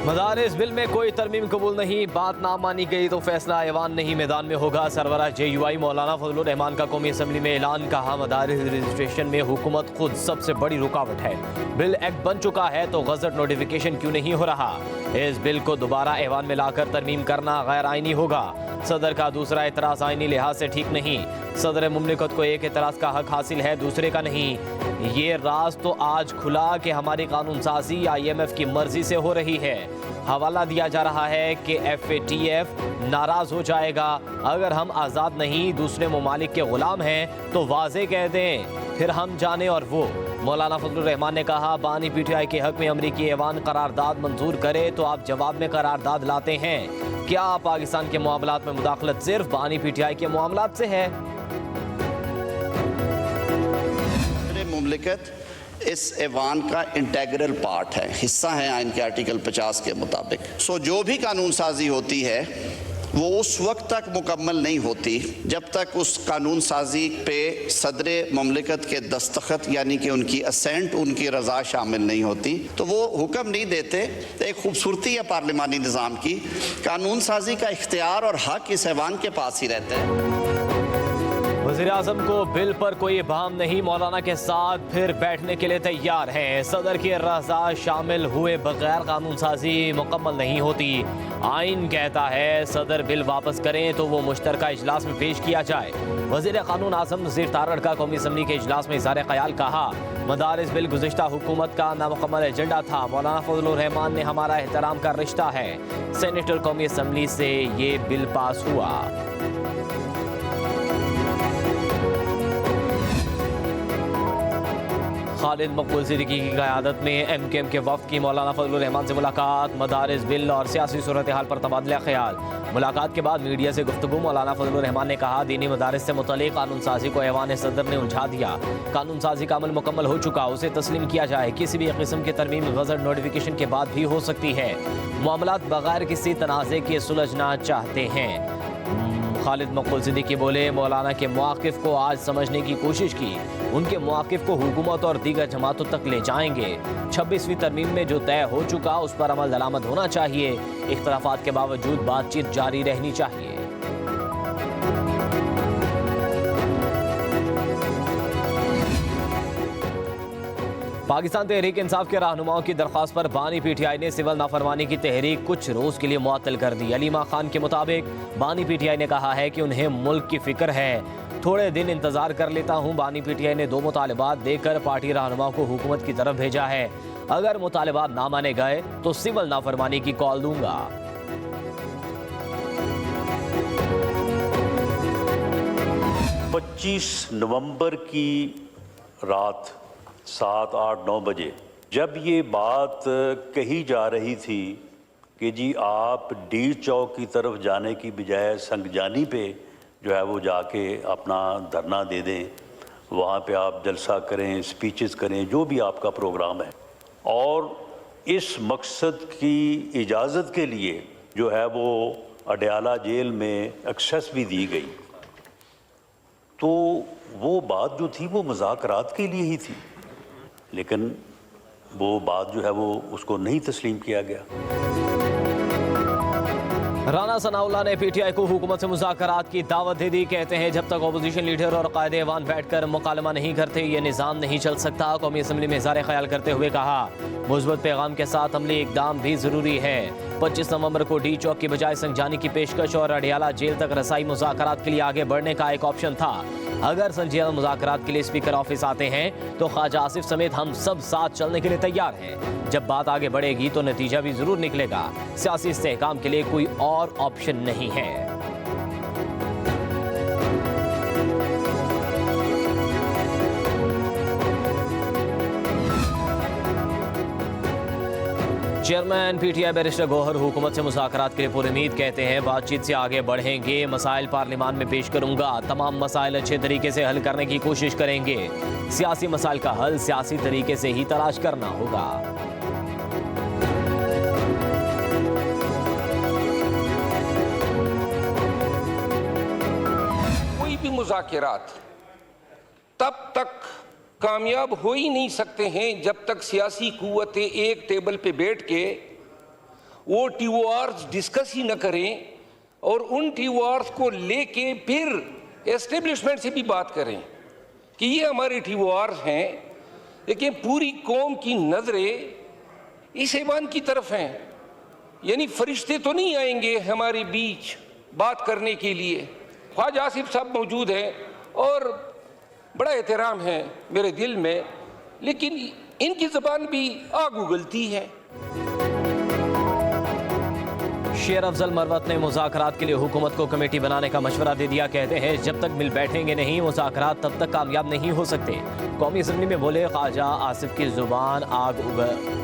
मदारिस bill में कोई तरमीम कबूल नहीं, बात ना मानी गई तो फैसला ऐवान नहीं मैदान में होगा। सरवरा JUI मौलाना फजलुर रहमान का कौमी असम्बली में ऐलान। कहा, मदारिस रजिस्ट्रेशन में हुकूमत खुद सबसे बड़ी रुकावट है। बिल एक्ट बन चुका है तो गजट नोटिफिकेशन क्यों नहीं हो रहा। इस बिल को दोबारा ऐवान में लाकर तरमीम करना गैर आइनी होगा। सदर का दूसरा एतराज़ आइनी लिहाज से ठीक नहीं। सदर मुमलिकत को एक एतराज़ का हक हासिल है, दूसरे का नहीं। ये राज तो आज खुला कि हमारी कानून साजी IMF की मर्जी से हो रही है। हवाला दिया जा रहा है कि FATF नाराज हो जाएगा अगर हम आज़ाद नहीं दूसरे ममालिक के गुलाम हैं तो वाज़े कह दें, फिर हम जाने और वो। मौलाना फजलुर रहमान ने कहा, बानी PTI के हक में अमरीकी ऐवान करारदाद मंजूर करे तो आप जवाब में करारदाद लाते हैं। क्या पाकिस्तान के मामलात में मुदाखलत सिर्फ बानी PTI के मामलात से है? मुमलिकत इस ऐवान का इंटेग्रल पार्ट है, हिस्सा है आइन के आर्टिकल 50 के मुताबिक। जो भी कानून साजी होती है वो उस वक्त तक मुकम्मल नहीं होती जब तक उस कानून साजी पे सदर मुमलिकत के दस्तखत यानी कि उनकी असेंट, उनकी रज़ा शामिल नहीं होती। तो वो हुक्म नहीं देते। एक खूबसूरती है पार्लिमानी निज़ाम की, कानून साजी का इख्तियार और हक इस ऐवान के पास ही रहते हैं। वज़ीर आज़म को बिल पर कोई इबाहम नहीं, मौलाना के साथ फिर बैठने के लिए तैयार हैं। सदर की रज़ा शामिल हुए बगैर कानून साजी मुकम्मल नहीं होती। आइन कहता है सदर बिल वापस करें तो वो मुश्तरका इजलास में पेश किया जाए। वज़ीर कानून आज़म नज़ीर तारड़ का कौमी असम्बली के इजलास में इज़हार ख़याल। कहा, मदारिस बिल गुज़िश्ता हुकूमत का नामुकम्मल एजेंडा था। मौलाना फजलुर रहमान ने हमारा एहतराम का रिश्ता है। सेनेटर कौमी असम्बली से ये बिल पास हुआ। खालिद मकबूल सिद्दीकी की क़यादत में MKM के वफ़द की मौलाना फजलुर रहमान से मुलाकात। मदारिस बिल और सियासी सूरत हाल पर तबादला ख्याल। मुलाकात के बाद मीडिया से गुफ्तगू मौलाना फजलुर रहमान ने कहा, दीनी मदारिस से मुतल्लिक़ कानून साजी को ऐवान सदर ने उलझा दिया। कानून साजी का अमल मुकम्मल हो चुका, उसे तस्लीम किया जाए। किसी भी किस्म की तरमीम गज़ट नोटिफिकेशन के बाद भी हो सकती है। मामलात बगैर किसी तनाज़े के सुलझना चाहते हैं। खालिद मकबूल सिद्दीकी बोले, मौलाना के मौक़िफ़ को आज समझने की कोशिश की। उनके मौक़िफ़ को हुकूमत और दीगर जमातों तक ले जाएंगे। 26वीं तरमीम में जो तय हो चुका उस पर अमल दरामद होना चाहिए। इख्तलाफात के बावजूद बातचीत जारी रहनी चाहिए। पाकिस्तान तहरीक इंसाफ के रहनुमाओं की दरख्वास्त पर बानी PTI ने सिविल नाफरमानी की तहरीक कुछ रोज़ के लिए मुअत्तल कर दी। अलीमा खान के मुताबिक बानी PTI ने कहा है कि उन्हें मुल्क की फ़िक्र है। थोड़े दिन इंतज़ार कर लेता हूँ। बानी PTI ने 2 मुतालबात देकर पार्टी रहनुमाओं को हुकूमत की तरफ भेजा है। अगर मुतालबात ना माने गए तो सिविल नाफरमानी की कॉल दूंगा। 25 नवंबर की रात 7, 8, 9 बजे जब ये बात कही जा रही थी कि जी आप डी चौक की तरफ जाने की बजाय संगजानी पे जो है वो जाके अपना धरना दे दें, वहाँ पे आप जलसा करें, स्पीचेस करें, जो भी आपका प्रोग्राम है, और इस मकसद की इजाज़त के लिए जो है वो अडयाला जेल में एक्सेस भी दी गई, तो वो बात जो थी वो मुज़ाकरात के लिए ही थी, लेकिन वो बात जो है वो उसको नहीं तस्लीम किया गया। राना सनाउल्लाह ने PTI को हुकूमत से मुज़ाकरात की दावत दे दी। कहते हैं जब तक अपोजिशन लीडर और कायदे ऐवान बैठकर मुकालमा नहीं करते ये निज़ाम नहीं चल सकता। कौमी असम्बली में इज़हार ख़याल करते हुए कहा, मुस्बत पैगाम के साथ अमली इक़दाम भी ज़रूरी है। 25 नवंबर को डी चौक की बजाय संगजानी की पेशकश और अडयाला जेल तक रसाई मुज़ाकरात के लिए आगे बढ़ने का एक ऑप्शन था। अगर संजीदा मुज़ाकरात के लिए स्पीकर ऑफिस आते हैं तो ख्वाजा आसिफ समेत हम सब साथ चलने के लिए तैयार हैं। जब बात आगे बढ़ेगी तो नतीजा भी ज़रूर निकलेगा। सियासी इस्तेहकाम के लिए कोई और ऑप्शन नहीं है। चेयरमैन PTI बैरिस्टर गौहर हुकूमत से मुज़ाकरात के लिए पुरुमीद। कहते हैं बातचीत से आगे बढ़ेंगे, मसाइल पार्लिमान में पेश करूंगा, तमाम मसाइल अच्छे तरीके से हल करने की कोशिश करेंगे। सियासी मसाइल का हल सियासी तरीके से ही तलाश करना होगा। कोई भी मुज़ाकरात तब तक कामयाब हो ही नहीं सकते हैं जब तक सियासी कुव्वतें एक टेबल पे बैठ के वो TORs डिस्कस ही न करें और उन TORs को लेके फिर एस्टेब्लिशमेंट से भी बात करें कि ये हमारे TORs हैं, लेकिन पूरी कौम की नज़रें इस ऐवान की तरफ हैं। यानी फरिश्ते तो नहीं आएंगे हमारे बीच बात करने के लिए। ख्वाजा आसिफ साहब मौजूद हैं और बड़ा एहतराम है मेरे दिल में, लेकिन इनकी ज़बान भी आग उगलती है। शेर अफजल मरवत ने मुज़ाकरात के लिए हुकूमत को कमेटी बनाने का मशवरा दे दिया। कहते हैं जब तक मिल बैठेंगे नहीं मुज़ाकरात तब तक कामयाब नहीं हो सकते। कौमी असम्बली में बोले ख्वाजा आसिफ की ज़ुबान आग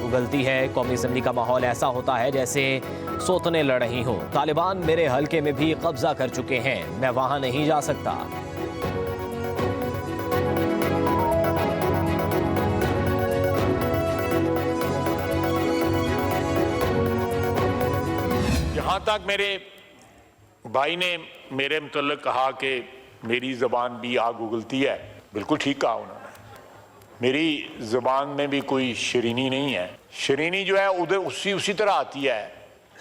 उगलती है। कौमी असम्बली का माहौल ऐसा होता है जैसे सोतने लड़ रही हों। तालिबान मेरे हल्के में भी कब्जा कर चुके हैं, मैं वहाँ नहीं जा सकता। जहाँ तक मेरे भाई ने मेरे मुतल्लिक़ कहा कि मेरी ज़बान भी आग उगलती है, बिल्कुल ठीक कहा उन्होंने। मेरी ज़बान में भी कोई शरीनी नहीं है। शरीनी जो है उधर उसी तरह आती है।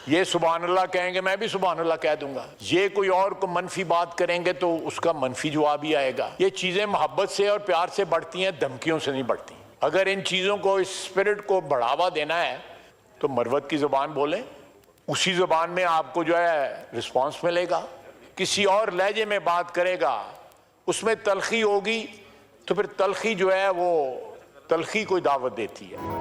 ये सुभान अल्लाह कहेंगे, मैं भी सुभान अल्लाह कह दूंगा। ये कोई और को मनफी बात करेंगे तो उसका मनफी जवाब ही आएगा। ये चीज़ें मोहब्बत से और प्यार से बढ़ती हैं, धमकियों से नहीं बढ़ती। अगर इन चीज़ों को, इस स्पिरिट को बढ़ावा देना है तो मरवत की ज़बान बोलें, उसी ज़बान में आपको जो है रिस्पांस मिलेगा। किसी और लहजे में बात करेगा, उसमें तलखी होगी तो फिर तलखी जो है वो तलखी कोई दावत देती है।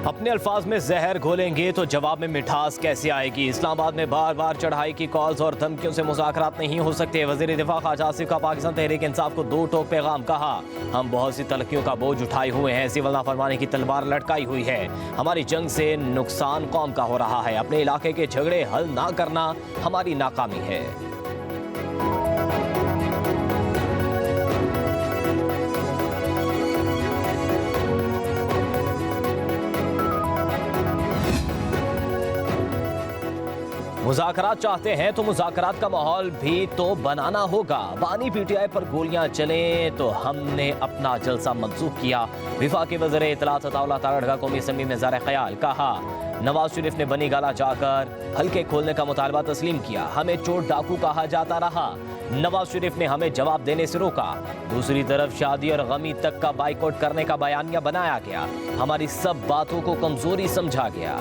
अपने अल्फाज में जहर घोलेंगे तो जवाब में मिठास कैसे आएगी। इस्लामाबाद में बार बार चढ़ाई की कॉल्स और धमकियों से मुज़ाकरात नहीं हो सकते। वज़ीर दिफा ख्वाजा आसिफ का पाकिस्तान तहरीक इंसाफ को दो टोक पैगाम। कहा हम बहुत सी तलखियों का बोझ उठाए हुए हैं, सिविल नाफरमानी की तलवार लटकाई हुई है। हमारी जंग से नुकसान कौम का हो रहा है। अपने इलाके के झगड़े हल ना करना हमारी नाकामी है। मुज़ाकरात चाहते हैं तो मुज़ाकरात का माहौल भी तो बनाना होगा। बानी PTI पर गोलियां चलें तो हमने अपना जलसा मंसूख किया। वफाकी वज़ीर इत्तलात अताउल्लाह तारड़ का कौमी असम्बली में ज़ार ख्याल। कहा नवाज शरीफ ने बनी गाला जाकर हल्के खोलने का मुतालबा तस्लीम किया। हमें चोर डाकू कहा जाता रहा, नवाज शरीफ ने हमें जवाब देने से रोका। दूसरी तरफ शादी और गमी तक का बाइकआउट करने का बयानिया बनाया गया। हमारी सब बातों को कमजोरी समझा गया।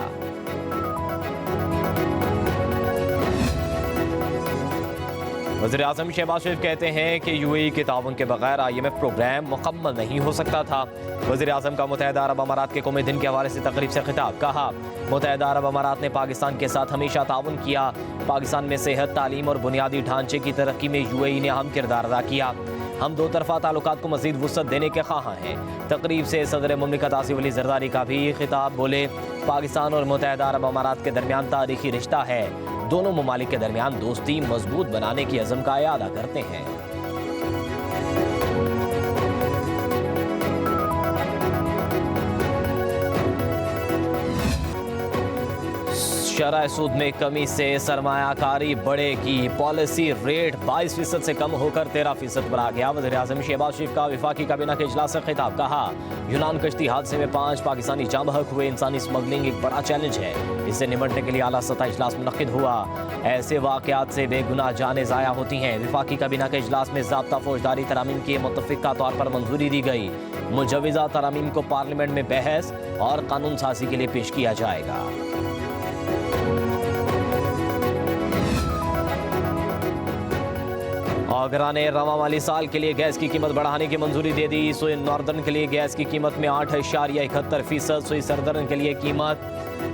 वज़ीर आज़म शहबाज शरीफ कहते हैं कि UAE के ताउन के बगैर IMF प्रोग्राम मुकम्मल नहीं हो सकता था। वज़ीर आज़म का मुत्तहिदा अरब अमारात के कौमी दिन के हवाले से तकरीब से खिताब। कहा मुत्तहिदा अरब अमारात ने पाकिस्तान के साथ हमेशा ताउन किया। पाकिस्तान में सेहत, तालीम और बुनियादी ढांचे की तरक्की में UAE ने अहम किरदार अदा किया। हम दो तरफा ताल्लुकात को मज़ीद वुसअत देने के ख्वाह हैं। तकरीब से सदर मुमलिकत आसिफ अली ज़रदारी का भी खिताब। बोले पाकिस्तान और मुत्तहिदा अरब अमारात के दरमियान तारीखी रिश्ता है। दोनों ममालिक के दरमियान दोस्ती मजबूत बनाने की अज़म का इरादा करते हैं। शरह सूद में कमी से सरमायाकारी बढ़ेगी। पॉलिसी रेट 22% से कम होकर 13% पर आ गया। वज़ीर आज़म शहबाज शरीफ का वफाकी काबीना के इजलास से खिताब। कहा यूनान कश्ती हादसे में 5 पाकिस्तानी जाँ बहक हुए। इंसानी स्मगलिंग एक बड़ा चैलेंज है, इससे निपटने के लिए आला सतह इजलास मुनक्किद हुआ। ऐसे वाक़यात से बेगुनाह जानें ज़ाया होती हैं। वफाकी काबीना के इजलास में ज़ाब्ता फौजदारी तरामीम की मुतफ़िक़ा तौर पर मंजूरी दी गई। मुजव्वज़ा तरामीम को पार्लियामेंट में बहस और कानून साज़ी के लिए पेश किया जाएगा। आगरा ने रवा वाली साल के लिए गैस की कीमत बढ़ाने की मंजूरी दे दी। सुई नॉर्दर्न के लिए गैस की कीमत में 8.71%, सुई सदर्न के लिए कीमत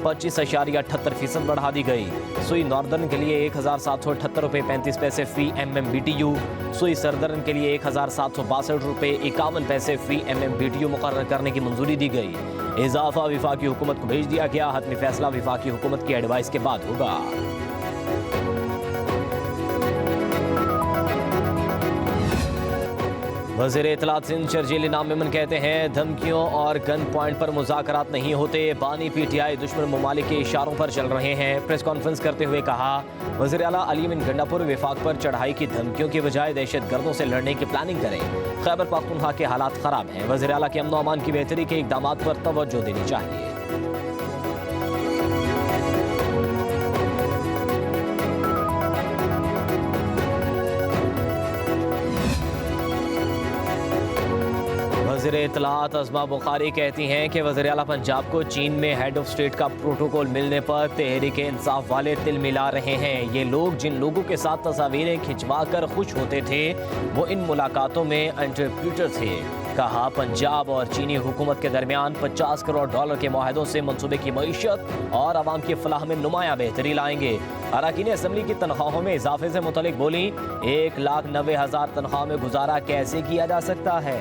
25.78% बढ़ा दी गई। सुई नॉर्दर्न के लिए 1,778 रुपये 35 पैसे फी MMBTU, सुई सदर्न के लिए 1,762 रुपये 51 पैसे फी MMBTU मुकर्रर करने की मंजूरी दी गई। इजाफा वफाकी हुकूमत को भेज दिया गया। हतमी फैसला वफाकी हुकूमत की एडवाइस के बाद होगा। वज़ीर इत्तलात सिंध शर्जील इनाम मेमन कहते हैं धमकियों और गन पॉइंट पर मुज़ाकरात नहीं होते। बानी PTI दुश्मन ममालिक के इशारों पर चल रहे हैं। प्रेस कॉन्फ्रेंस करते हुए कहा वज़ीर आला अली बिन गंडापुर वफाक पर चढ़ाई की धमकियों के बजाय दहशत गर्दों से लड़ने की प्लानिंग करें। खैबर पख्तूनख्वा के हालात ख़राब हैं। वज़ीर आला के अमन व अमान की बेहतरी के इक़दामात पर तवज्जो देनी चाहिए। वज़ीर इत्तलात अज़मा बुखारी कहती हैं कि वज़ीर आला पंजाब को चीन में हेड ऑफ स्टेट का प्रोटोकॉल मिलने पर तहरीक इंसाफ वाले तिल मिला रहे हैं। ये लोग जिन लोगों के साथ तस्वीरें खिंचवा कर खुश होते थे वो इन मुलाकातों में इंटरप्रेटर थे। कहा पंजाब और चीनी हुकूमत के दरमियान $50 करोड़ के मुआहदों से मनसूबे की मईशत और आवाम की फलाह में नुमाया बेहतरी लाएंगे। अरकान असम्बली की तनख्वाहों में इजाफे से मुतलिक बोली, 1,90,000 तनख्वाह में गुजारा कैसे किया जा सकता है।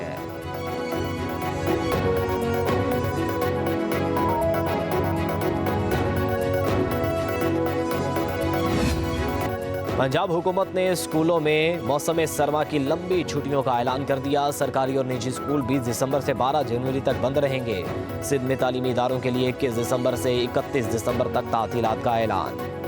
पंजाब हुकूमत ने स्कूलों में मौसम सरमा की लंबी छुट्टियों का ऐलान कर दिया। सरकारी और निजी स्कूल 20 दिसंबर से 12 जनवरी तक बंद रहेंगे। सिंध में तालीमी इदारों के लिए 21 दिसंबर से 31 दिसंबर तक तातीलात का ऐलान।